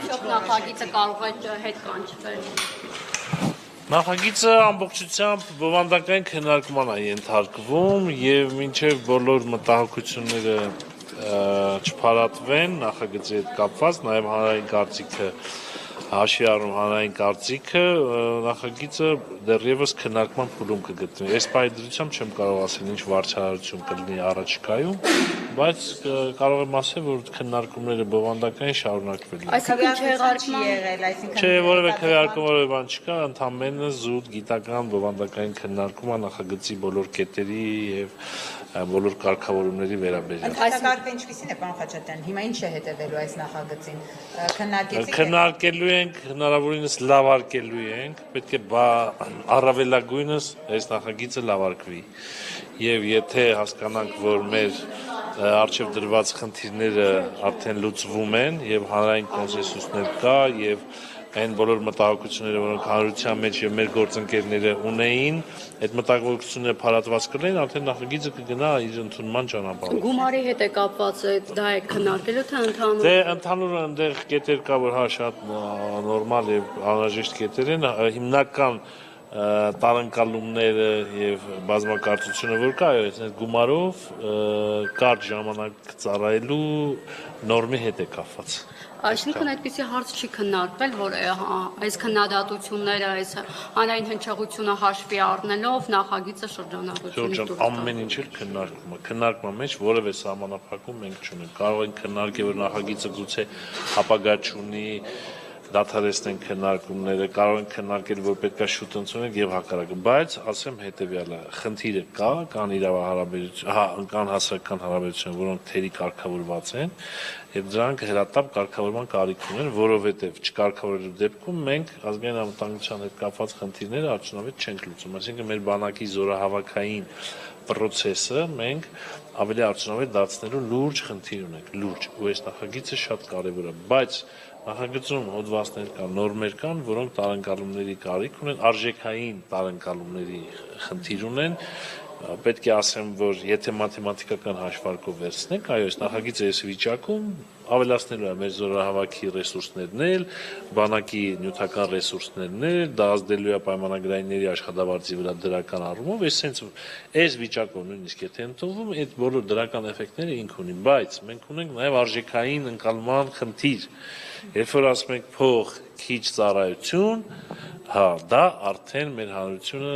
Արդյոք նախագիծը կարող է հետ կանչվել։ Նախագիծը ամբողջությամբ բովանդակային քննարկման է ենթարկվում եւ մինչեւ բոլոր մտահոգությունները չփարատվեն նախագծի հետ կապված, նաեւ հանրային կարծիքը հաշվի առնում հանրային կարծիքը, նախագիծը դեռևս քննարկման փուլում կգտնվի։ Այս պայմանությամբ չեմ կարող ասել ինչ վարձահարություն կլինի առաջիկայում, բայց կարող եմ ասել, որ քննարկումները բովանդակային շարունակվելու են։ Այսինքն չեղարկման Չէ, որևէ քվեարկում որևէ բան չկա, ընդամենը զուտ գիտական բովանդակային քննարկում է նախագծի բոլոր կետերի եւ բոլոր կարգավորումների վերաբերյալ։ Ընթացակարգը ինչպիսին է, պարոն Խաչատրյան, հիմա ինչ է հետևելու այս նախագծին, քննարկելու ենք, հնարավորինս լավարկելու ենք, պետք է առավելագույնս այս նախագիծը լավարկվի եւ եթե հասկանանք, որ մեր արժեվ դրված խնդիրները արդեն լուծվում են եւ հանրային կոնսենսուսներ կա եւ այն բոլոր մտահոգությունները, որոնք հանրության մեջ եւ մեր գործընկերները ունեին, այդ մտահոգությունները փարատված կլինեն, արդեն նախագիծը կգնա իր ընդունման ճանապարհով։ Գումարի հետ է կապված դա է քննարկելու թե ընդհանուր։ Դե ընդհանուր այնտեղ կետեր կա, որ հա շատ նորմալ եւ անհրաժեշտ կետեր են, հիմնական տարընկալումները եւ բազմակարծությունը որ կա, այս գումարով կարճ ժամանակ ծառայելու նորմի հետ է կապված։ Այսինքն այդպիսի հարց չի քննարկվել, որ այս քննադատությունները, այս հանրային հնչեղությունը հաշվի առնելով նախագիծը շրջանառությունից դուրս գա։ Ամեն ինչ էլ քննարկվում է։ Քննարկման մեջ որևէ սահմանափակում մենք չունենք։ Կարող ենք քննարկել, որ նախագիծը գուցե ապագա չունի, դադարեցնենք քննարկումները, կարող ենք քննարկել, որ պետքա շուտ ընդունենք եւ հակառակը, բայց ասեմ հետեւյալը, խնդիրը կա, կան իրավահարաբերություն, կան հասարակական հարաբերություններ, որոնք թերի կարգավորված են եւ դրանք հրատապ կարգավորման կարիք ունեն, որովհետեւ չկարգավորելու դեպքում մենք ազգային անվտանգության հետ կապված խնդիրները արդյունավետ չենք լուծում, այսինքն մեր բանակի զորահավաքային պրոցեսը մենք ավելի արդյունավետ դարձնելու լուրջ խնդիր ունենք, լուրջ, ու այս նախագիծը շատ կարեւոր է, բայց նախագծում հոդվածներ կան, նորմեր կան, որոնք տարընկալումների կարիք ունեն, արժեքային տարընկալումների խնդիր ունեն, պետք է ասեմ, որ եթե մաթեմատիկական հաշվարկով վերցնենք, այո, այս նախագիծը այս վիճակում ավելացնելու է մեր զորահավաքի ռեսուրսներն էլ, բանակի նյութական ռեսուրսներն էլ, դա ազդելու է պայմանագրայինների աշխատավարձի վրա դրական առումով, այս վիճակով նույնիսկ եթե ընդունվում, այդ բոլոր դրական էֆեկտները ինք ունի, բայց մենք ունենք նաև արժեքային ընկալման խնդիր, երբ որ ասում ենք փող քիչ ծառայություն, հա, դա արդեն մեր հանրությունը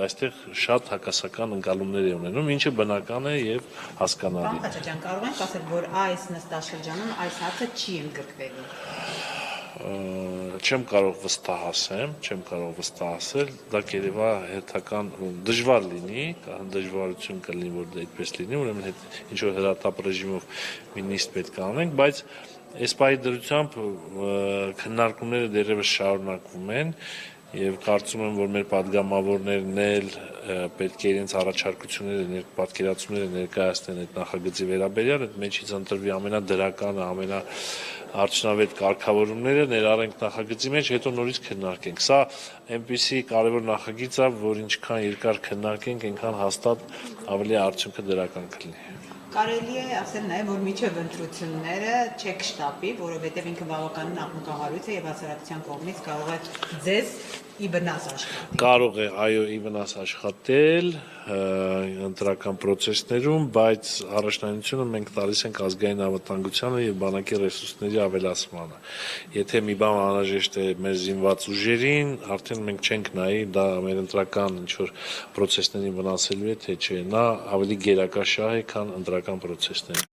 այստեղ շատ հակասական ընկալումներ է ունենում, ինչը բնական է եւ հասկանալի։ Պարոն Խաչատրյան, կարող ենք ասել, որ այս նստաշրջանում այս հարցը չի ընդգրկվելու։ Չեմ կարող վստահ ասել, դա կերևա հերթական դժվար լինի, դժվարություն կլինի, որ այդպես լինի, ուրեմն ինչ որ հրատապ ռեժիմով մի նիստ պետք է անենք, բայց այս պահի դրությամբ քննարկումները դեռևս շարունակվում են եւ կարծում եմ, որ մեր падգամավորներն էլ պետք է իրենց առաջարկությունները, պատկերացումները ներկայացնեն այդ նախագծի վերաբերյալ, այդ մեջից ընտրվի ամենադրականը, ամենաարդյունավետ կարգավորումները ներառենք նախագծի մեջ, հետո նորից քննարկենք։ Սա այնպիսի կարևոր նախագիծ է, որ ինչքան երկար քննարկենք, այնքան հաստատ ավելի արդյունքը դրական կլինի։ Կարելի է ասել նաև, որ միջև ընտրությունները չեք շտապի, որովհետև ինքը բավականին աղմկահարույց է եւ հասարակության կողմից կարող է ձեզ ի վնաս աշխատել։ Կարող է, այո, ի վնաս աշխատել ընտրական process-ներում, բայց առաջնահերթությունը մենք տալիս ենք ազգային անվտանգությանը եւ բանակի ռեսուրսների ավելացմանը։ Եթե մի բան անհրաժեշտ է մեր զինված ուժերին, արդեն մենք չենք նայի դա մեր ընտրական ինչ որ process-ներին վնասելու է թե չէ, նա ավելի գերակաշահ է, քան ընտրական process-ները։